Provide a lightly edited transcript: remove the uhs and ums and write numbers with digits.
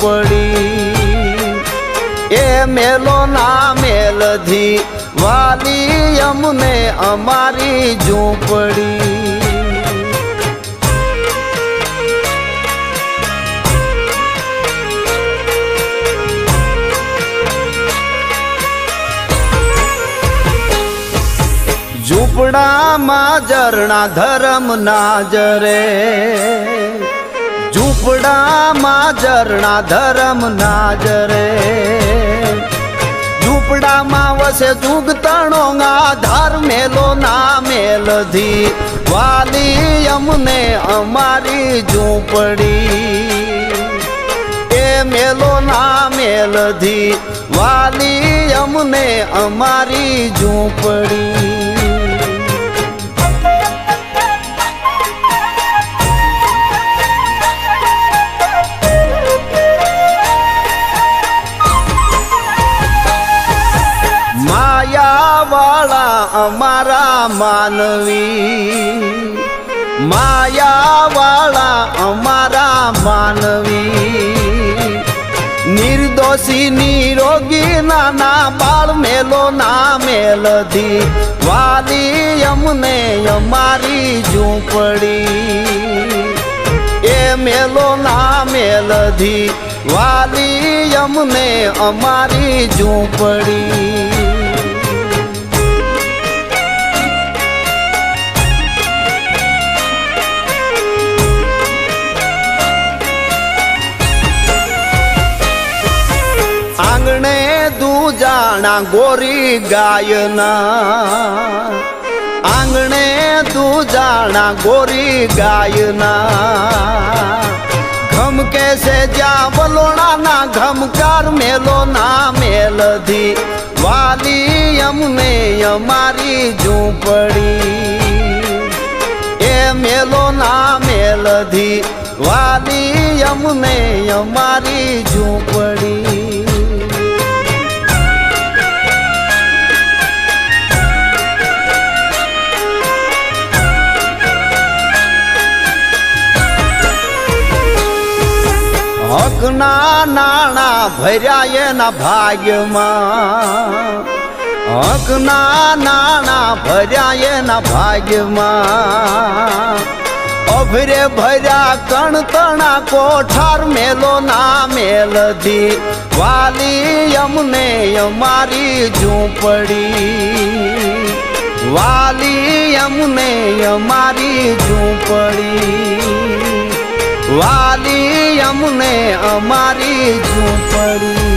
ઝૂંપડી એ મેલો ના મેલધી વાલી અમને અમારી ઝૂંપડી ઝૂંપડામાં ઝરણા ધર્મ ના જરે ઝૂંપડામાં ઝરણા ધર્મ ના જરે ઝૂંપડામાં વસે જુગતણો આધાર મેલો ના મેલધી વાલી અમને અમારી ઝૂંપડી એ મેલો ના મેલધી વાલી અમને અમારી ઝૂંપડી માયાવાળા અમારા માનવી માયાવાળા અમારા માનવી નિર્દોષી નિરોગી નાના બાળ મેલો ના મેલધી વાલી અમને અમારી ઝૂંપડી એ મેલો ના મેલધી વાલી અમને અમારી ઝૂંપડી આંગણે દૂજાણા ગોરી ગાયના આંગણે દૂજાણા ગોરી ગાયના ઘમકે છે જ્યાં વલોણાના ઘમકાર મેલો ના મેલધી વાલી અમને અમારી ઝૂંપડી એ મેલો ના મેલધી વાલી અમને અમારી ઝૂંપડી હકના નાણા ભર્યા એના ભાગ્યમાં હકના નાણા ભર્યા એના ભાગ્યમાં અભરે ભર્યા કણતણા કોઠાર મેલો ના મેલધી વાલી અમને અમારી ઝૂંપડી વાલી અમને અમારી ઝૂંપડી વાલી અમને અમારી ઝૂંપડી